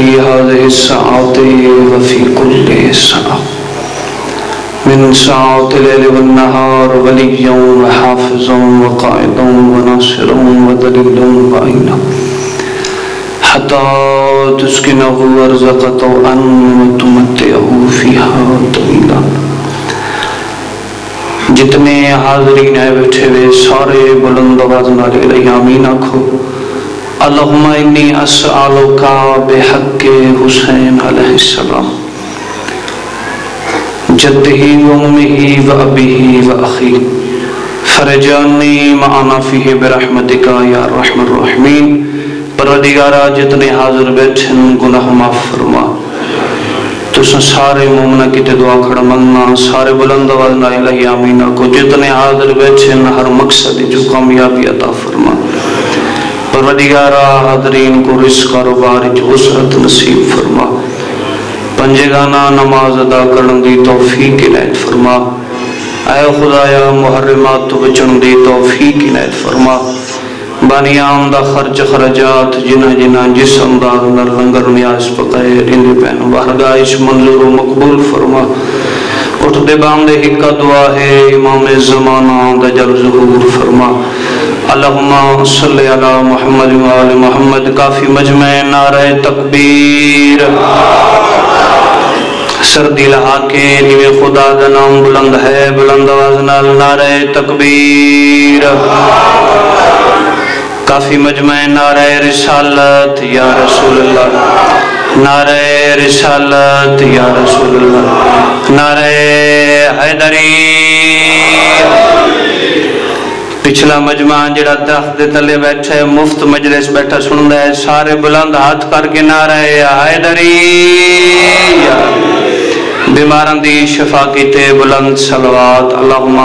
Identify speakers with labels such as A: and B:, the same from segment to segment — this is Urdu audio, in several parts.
A: في هذه الساعة وفي كل ساعة من ساعة الليل والنهار وليا وحافظا وقائدا وناصرا ودليلا وعينا حتى تسكنه أرزق طوعا وتمتعه فيها طويلا. جتنے حاضرین ہیں بیٹھے ہوئے سارے بلند آواز نال الہی آمین آکھو. اللہم انی اسألک بحق حسین علیہ السلام جدہ و امہ و ابیہ و اخیہ فرجانی معنا فیہ برحمتک یا ارحم الراحمین. پروردگارا جتنے حاضر بیٹھن گناہ معاف فرما. تساں سارے مومنہ کی تے دعا کھڑا منگنا سارے بلند آواز نال الہی آمین کو. جتنے حاضر بیٹھن ہر مقصد جو کامیابی عطا فرما. پروردگارا حاضرین کو رزق کاروبار وسعت نصیب فرما. پنجگانہ نماز ادا کرن دی توفیق عنایت فرما. اے خدایا محرمات تو بچن دی توفیق عنایت فرما. بانیام دا خرچ خرجات جنہ جس انداز نر لنگر نیاز پکائے رندے پہن بارگاہش منظور و مقبول فرما. اٹھ دے باندے حقہ دعا ہے امام زمانہ دا جل ظہور فرما. اللہم صلی علی محمد و آل محمد. کافی مجمع نعرہ تکبیر. سردی لہا کے نیوے خدا دا نام بلند ہے بلند آواز نال نعرہ تکبیر. کافی مجمع نعرہ رسالت یا رسول اللہ. نعرہ رسالت یا رسول اللہ. نعرہ حیدری. پچھلا مجمع جڑا درخت دے تلے بیٹھے مفت مجلس بیٹھا سندا ہے سارے بلند ہاتھ کر کے نعرہ حیدری. بیماران دی شفا کیتے بلند صلوات. اللہم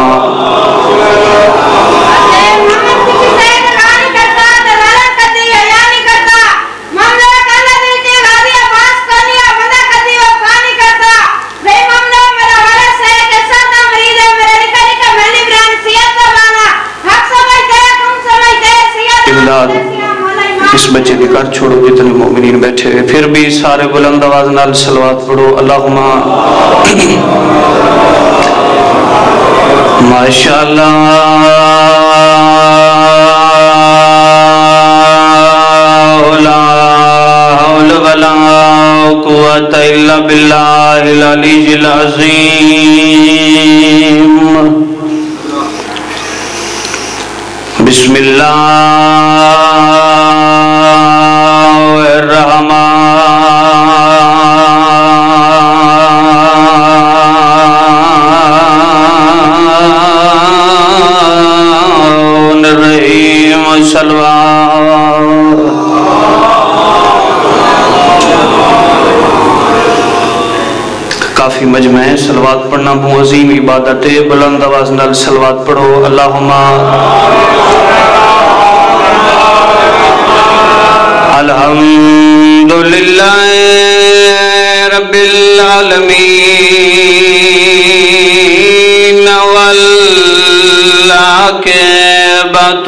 A: اس بچے کی کر چھوڑو جتنے مومنین بیٹھے ہوئے. پھر بھی سارے بلند آواز نال صلوات پڑھو. اللہم ماشاءاللہ لا حول ولا قوة الا باللہ العلی العظیم. بسم اللہ الرحمن الرحیم. کافی مجمع ہے صلوات پڑھنا بہت عظیم عبادت ہے. بلند آواز نال صلوات پڑھو. اللہم الحمدللہ رب العالمین والعاقبۃ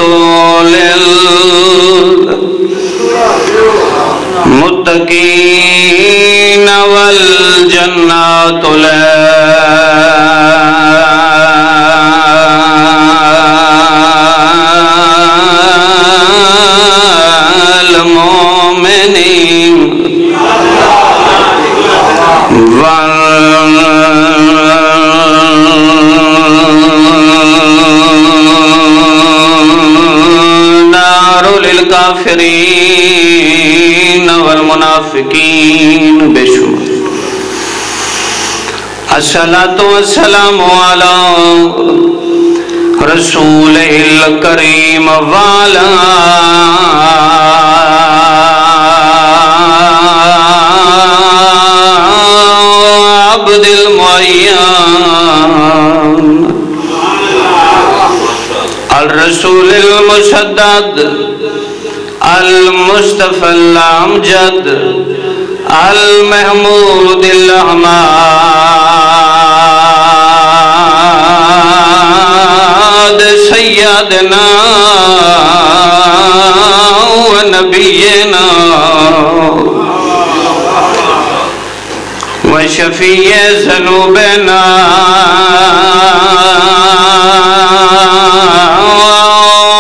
A: للمتقین والجنۃ للکافرین والمنافقین. بے شمار الصلاۃ والسلام علی رسول الکریم وعلی عبد المعین الرسول المسدد المصطفى الامجد المحمود الاحمد سيدنا ونبينا وشفیع ذنوبنا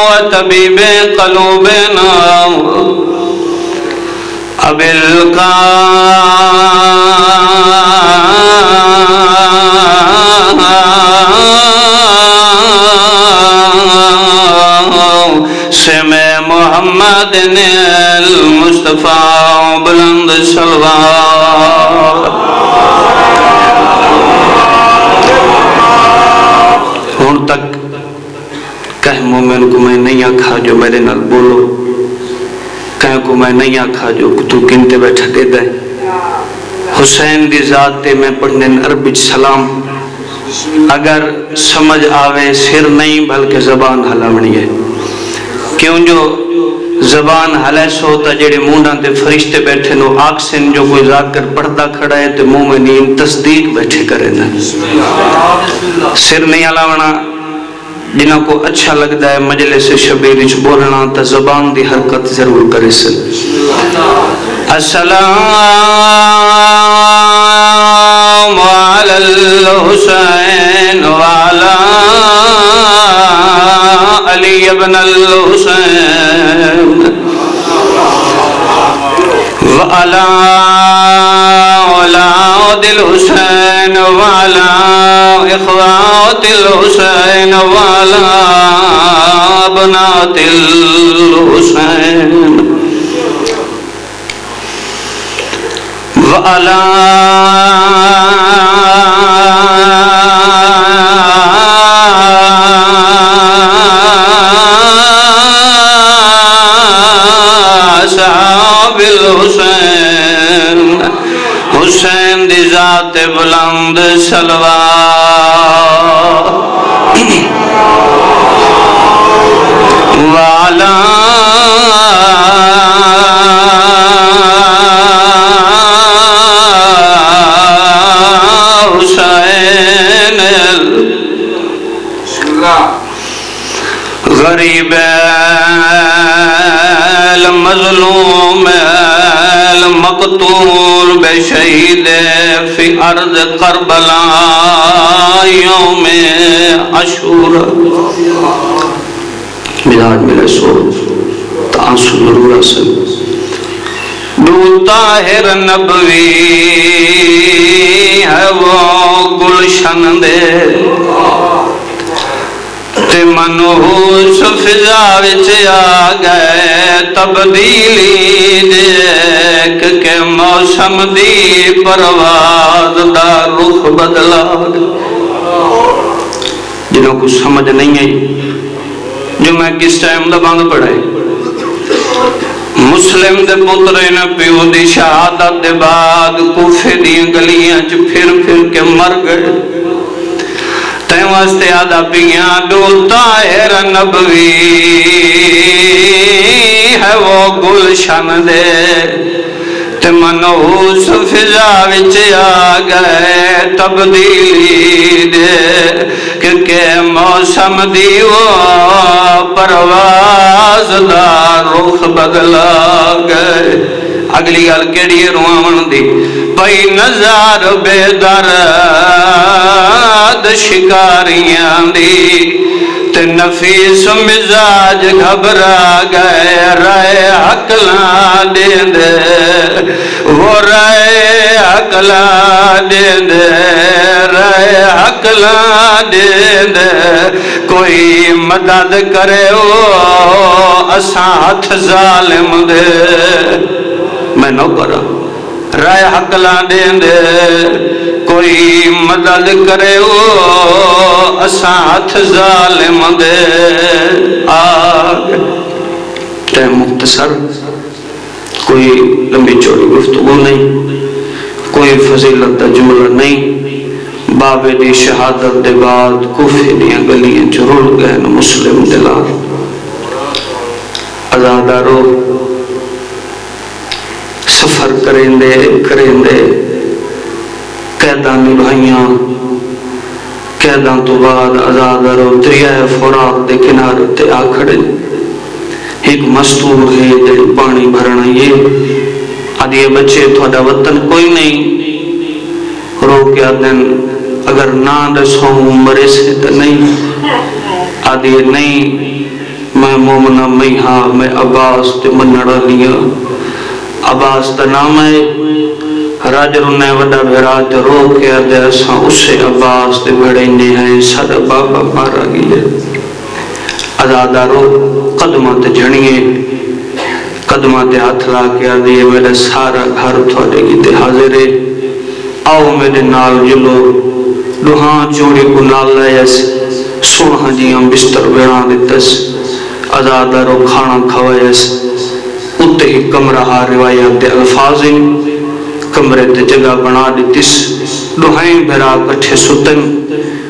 A: وطبیب قلوبنا سم محمد المصطفیٰ بلند صلوات ہون تک کہیں مومن کو میں نہیں آکھا جو میرے نال بولو کہیں کو میں نہیں آکھا جو تو گنتے بیٹھا دے دے حسین دی ذات تے میں پڑھنے عربی سلام اگر سمجھ آوے سر نہیں بلکہ زبان ہلاونی ہے کیوں جو زبان ہلے سو تا جڑے مونڈاں تے فرشتے بیٹھے نو آکسن جو کوئی ذاکر پڑھتا کھڑا ہے تے مومنین تصدیق بیٹھے کرے نا سر نہیں ہلاونا جنہوں کو اچھا لگتا ہے مجلس شبیر وچ بولنا تا زبان دی حرکت ضرور کرے سن السلام علی الحسین وعلی علی ابن الحسین وعلی اولاد الحسین وعلی اخوات الحسین وعلی ابنات الحسین وعلی اصحاب الحسین حسین دی ذات بلند صلوات وعلی حسین غریب المظلوم المقتول بشہید فی ارض کربلا یوم عاشورا مزاج ملے سو تآنسو ضرور حسن دو طاہر نبوی ہے وہ گلشن دے تے منحوس فضا وچ آ گئے تبدیلی دیکھ کے موسم دی پرواز دا رخ بدلا جنہوں کو سمجھ نہیں آئی جو میں کس ٹائم دا بند پڑھائے مسلم دے پترے نے پیو دی شہادت دے بعد کوفے دی گلیاں چ پھر کے مر گئے تین واسطے آدھا پیاں دو طاہر نبوی ہے وہ گلشن دے تے منحوس فضا وچ آ گئے تبدیلی دے کہ موسم دی وہ پرواز دا رخ بدلا گئے اگلی گل کیڑی رواون دی پئی نظر بے درد شکاریاں دی تے نفیس مزاج گھبرا گئے رائے عقلاں دیندے وہ رائے عقلاں دیندے رائے عقلاں دیندے کوئی مدد کرے وہ اساں ہتھ ظالم دے میں نو کرا رائے عقلاں دیندے کوئی مدد کرے وہ اساں ہتھ ظالم دے آگ ٹائم مختصر کوئی لمبی چوڑی گفتگو نہیں کوئی فضیلت دا جملہ نہیں بابے دی شہادت دے بعد کوفے دیاں گلیاں چرول گئے نا مسلم دلار ازادارو سفر کریں دے قیدان نبھائیاں قیدان تو بعد ازادارو دریائے فرات دے کنارے تے آ کھڑے ایک مستور ہے جڑی پانی بھرنا یہ آدھے بچے تھوڑا وطن کوئی نہیں رو کے آدن اگر نہ دسوں مرے سے تو نہیں آدھی نہیں میں مومنہ میں ہاں میں عباس تے منڑا لیا عباس تا نام ہے راجر انہیں وڈا بھیرات رو کے آدھے اساں اسے عباس تے بڑھنے ہیں سارا بابا مارا گیا ازادہ رو قدمہ تے جھڑیے قدمہ تے ہاتھ لا کے آدھے میرے سارا گھر تھوڑے گی تے حاضر ہے آؤ میرے نال جلو دوہاں چوڑی کو نال لائیس سوڑھا جی ہم بستر بیڑا دیتس ازادہ رو کھانا کھوائیس اتے ہی کمرہ روایات دے الفاظیں کمرے تے جگہ بنا دیتس دوہائیں بھرا کٹھے ستن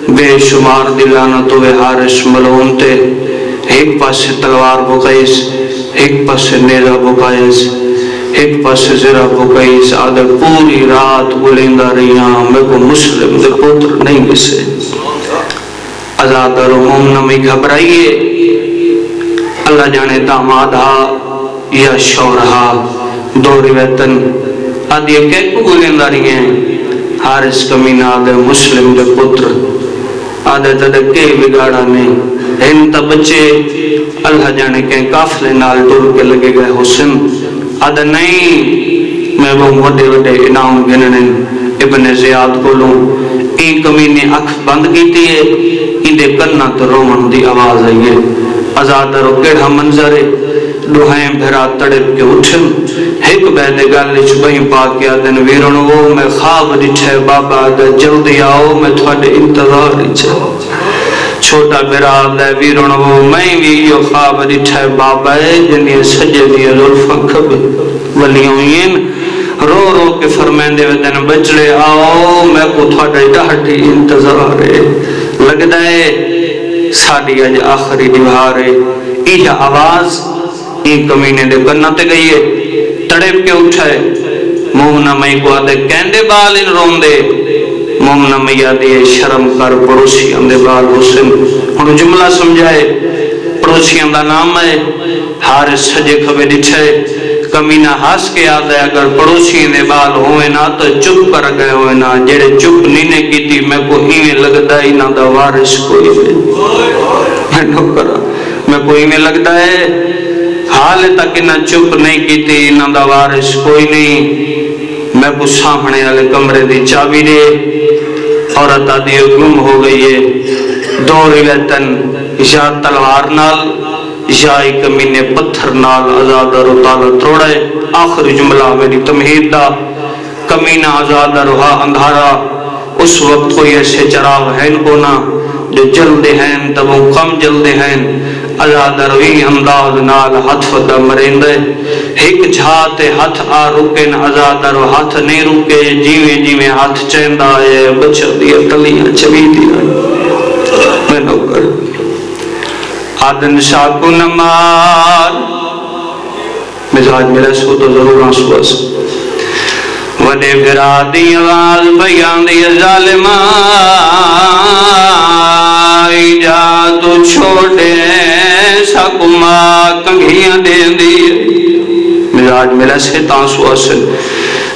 A: بے شمار دلانتو حارس ملون تے ایک پاسے تلوار بکائیس ایک پاسے نیزہ بکائیس ایک پاسے زرہ بکائیس آدھے پوری رات گلیندہ رہیاں میں کو مسلم دے پوتر نہیں گسے ازادہ رو مومنہ میں گھبرائیے اللہ جانے دامادہ یا شورہا دو روایتن آدھے کہہ کو گلیندہ رہیاں حارس کمینہ آدھے مسلم دے پوتر آدھے تدھے کے بگاڑا نے ہن تا بچے اللہ جانے کہیں کافلے نال دور کے لگے گئے حسن آدھے نہیں میں وہ وڈے وڈے انعام گننن ابن زیاد کو لوں ایک کمینے اکھ بند کیتی ہے ایدے کرنا تو رومن دی آواز آئیے ازادہ رو کیڑا منظر ہے دوہائیں بھرا تڑپ کے اٹھن ایک بیدے گالچ بہیں پاک یادن ویرن وہ میں خواب ڈٹھے بابا اگر جلدی آؤ میں تھوڑے انتظار ڈٹھے چھوٹا براد ہے ویرن وہ میں بھی یہ خواب ڈٹھے بابا ہے جنہیں سجے دیئے ظلفہ کھب ولیوین رو رو کے فرمیندے ودن بچڑے آؤ میں کو تھوڑے ڈاٹی انتظار ہے لگ دائے ساڑی آج آخری دیوار ہے ایجا آواز ایک کمینے دے کرنا تے گئی ہے تڑپ کے اٹھائے مومنہ میں کو آدھے کہندے بال ان روم دے مومنہ میں یادی شرم کر پڑوسی اندے بال حسن انہوں جملہ سمجھائے پڑوسی اندہ نام ہے حارس سجے کھوے ڈٹھے کمینہ ہاس کے آدھے اگر پڑوسی اندے بال ہوئے نا تو چپ کر گئے ہوئے نا جڑے چپ نینے کی تھی میں کو ہی میں لگتا ہی نا دا وارش کوئی میں نو کرا میں کوئی میں لگتا ہے حال تک نہ چپ نہیں کی تھی نہ دا وارش کوئی نہیں میں کو سامنے والے کمرے دی چابی دے عورت آدھی گم ہو گئی ہے دو روایتن یا تلوار نال یا ایک کمینے پتھر نال ازادہ رو تالا توڑے آخری جملہ میری تمہید دا کمینہ ازادہ روحا اندھارا اس وقت کوئی ایسے چراغ ہے ان کو نا جو جلدے ہیں تب وہ کم جلدے ہیں ازادہ روی انداز نال ہاتھ فدہ مرندے ایک جھاتے ہاتھ آ رکن ازادہ رو ہاتھ نہیں رکے جیویں جیویں ہاتھ چیندہ آئے بچہ دیا تلیاں چوی دیا میں نوکر آدن شاہ کو نمار مزاج میرے سو تو ضرور آنسو اس وڈے بھرا دی آواز بیان دی ظالمہ جا تو چھوڑے ساکمہ کنگھیاں دین دی مزاج میرے سے تانسو اسن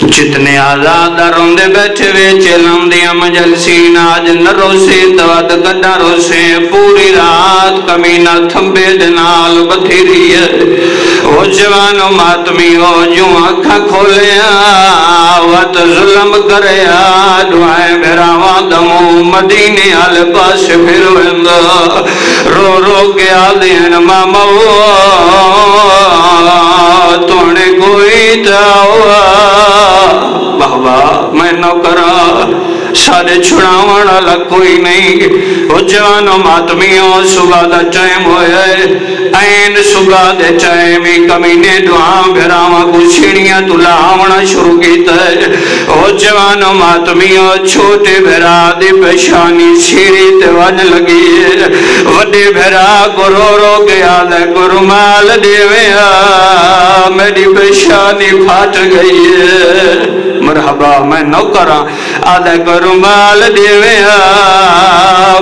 A: جتنے آزاد روندے بیٹھے وے چلم دیا مجلسین آج نرو سے دواد گڑا رو سے پوری رات کمینہ تھمبے دنال بدھی رہی ہے وہ جوانو ماتمی ہو جو آنکھا کھولے وقت ظلم کرے دعائیں میرا وادمو مدینے آل پاس پھر وندہ رو رو کے آدین ماما تونے کوئی جاؤ بابا میں نوکرا سارے چھڑاوڑا لگ کوئی نہیں وہ جوانو ماتمیوں صبح دا ٹائم ہوئے این صبح دے ٹائمی کمینے دعاں بھراواں کو چھڑیاں تو لاونا شروع کیتا ہے وہ جوانو ماتمیوں چھوٹے بھرا دے پیشانی چھیری تے ون لگی ہے وڈے بھرا کو رو رو گیا دے کو رمال دے ویا میری پیشانی پھاٹ گئی ہے مرحبا میں نوکرا آدھے کو رمال دیویا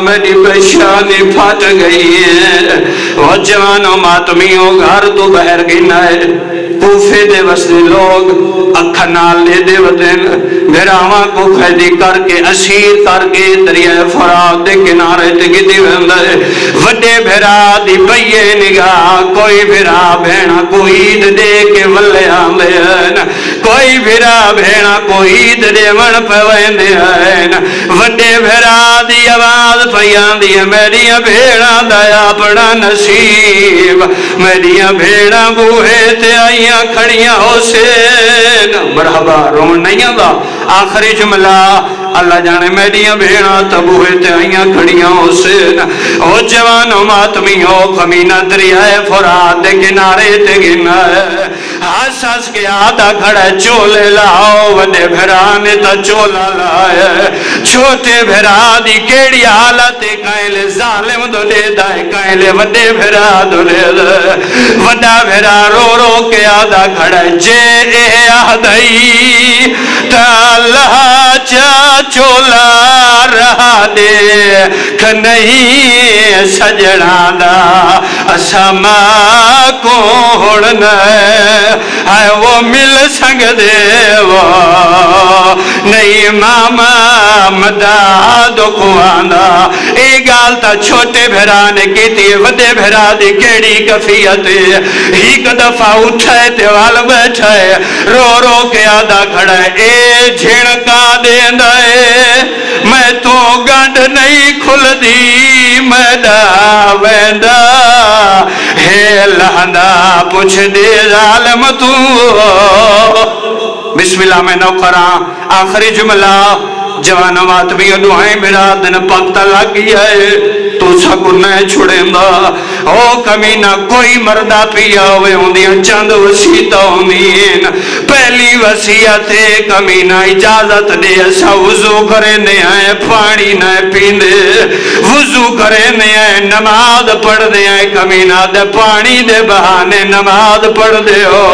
A: میری پیشانی پھاٹ گئی ہے وہ جوانو ماتمیوں گھر تو بہر گنا ہے کوفے دے وسدے لوگ اکھا نال لے دے ودن بھراواں کو قیدی کر کے اسیر کر کے دریائے فرات دے کنارے تے گدی ویندے وڈے بھرا دی پئیے نگاہ کوئی بھرا بھینا کوئی عید دے کے ولے آندے ہیں کوئی بھرا بھینا کوئی عید دے من پہ ویندے ہیں وڈے بھرا دی آواز پیاں دی میریاں بھیڑاں دایا اپنا نصیب میریاں بھیڑاں بوہے تے آئیاں کھڑیاں حسین مرحبا رون نہیں آدھا آخری جملہ اللہ جانے میریاں بھیڑاں تبوہے تے آئیاں کھڑیاں حسین او جوانوں ماتمیوں کمینہ دریائے فرات دے کنارے تے گنائے حساس کے آدھا کھڑے چولے لاؤ وڈے بھرانے تا چولا لائے چھوٹے بھرا دی کیڑی حالت کائلے ظالم دو لے دائے کائلے وڈے بھرا دو لے دائے وڈا بھرا رو رو کے آدھا کھڑے جے اے آدھائی تا اللہ چا چولا رہا دے کھنئی سجڑا دا اساما کو ہوڑنا ہے وہ مل سنگ دے وہ نہیں ماما مداد کوانا اے گالتا چھوٹے بھرانے کی تھی وڈے بھرا دی کیڑی کفیت ایک دفعہ اٹھائے تیوال بیٹھائے رو رو کے آدھا کھڑائے اے جھڑکا دین دائے میں تو گنڈ نہیں کھل دی میڈا ویندہ ہے لہندہ پوچھ دے ظالم تو بسم اللہ میں نوکران آخری جملہ جوانوں آتمیوں دعائیں میرا دن پکتا لگ گیا ہے تو سکر نہیں چھوڑیں دا او کمینہ کوئی مردہ پیا ہوئے ہوندیاں چند وسیعتہ ہوندین پہلی وسیعت ہے کمینہ اجازت دے ایسا وضو کرے نہیں آئے پانی نہیں پیندے وضو کرے نہیں آئے نماز پڑھ دے آئے کمینہ دے پانی دے بہانے نماز پڑھ دے ہو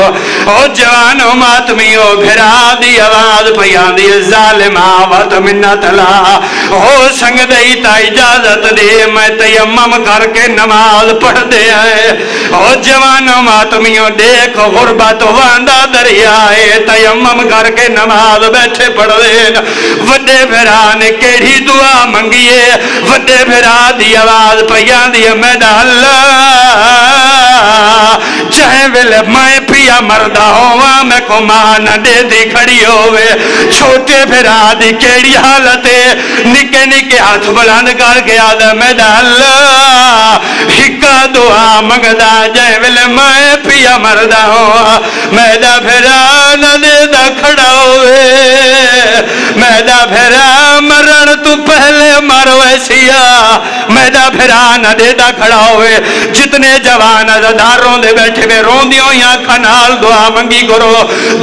A: او جوانوں ماتمیوں بھرا دی آواز پیان دی ظالم آوات منت لا ہو سنگ دئی تا اجازت دے میں تیمم کر کے نماز پڑھ دے آئے او جوانوں ماتمیوں دیکھ غربت واندہ دریائے تیمم کر کے نماز بیٹھے پڑھ دے وڈے بھرا نے کیڑی دعا منگیے وڈے بھرا دی آواز پیان دی میڈا اللہ چاہے ویلے میں پیا مردہ ہوا میں کو ماں نہ دے دی کھڑی ہوئے چھوٹے بھرا دی کیڑی حالتے نکے نکے ہاتھ بلند کر کے آدھا میڈا اللہ ہکا دعا مگدہ جائے ویلے میں پیا مردہ ہوا میڈا بھرا نہ دے دا کھڑا ہوئے میڈا بھرا مرن تو پہلے مرویسیا میڈا بھرا نہ دے دا کھڑا ہوئے جتنے جوان ازدار روندے بیٹھے بے روندیوں یا کھنال دعا منگی کرو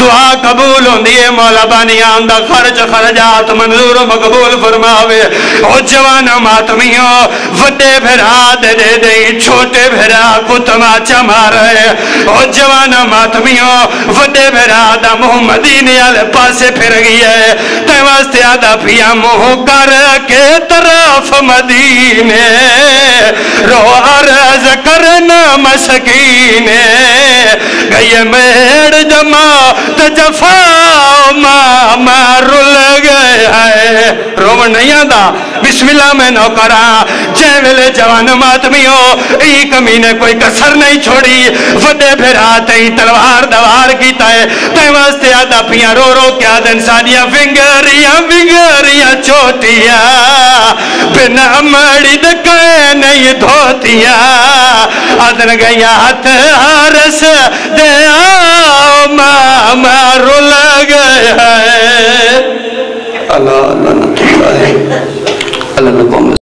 A: دعا قبول ہوندیے مولا بانی آندہ خرچ خرجات منظور مقبول فرماوے او جوان ماتمیوں وڈے بھرا دے دے دے چھوٹے بھرا کو تماچا مارے او جوان ماتمیوں وڈے بھرا دا محمدین علی پاسے پھر گئی ہے تے واسطے آدھا پیا موہ کر کے طرف مدینے رو عرض کرنا مسکینے گئی میڑ جمع تجفا مار لگئے ہے رومن نہیں آدھا بسم اللہ میں نوکران جے ویلے جوان ماتمیوں ای کمینے کوئی کسر نہیں چھوڑی وڈے بھرا تئی تلوار دوار کیتا ہے تے واسطے آدھا پیا رو رو کیا دن سانیاں فنگریاں چوٹیاں بن امڑی دکھائے نہیں دھوتیاں آدھن گیا ہاتھ ہارس دے آؤ مارو لگے ہے اللہ اللہ نہ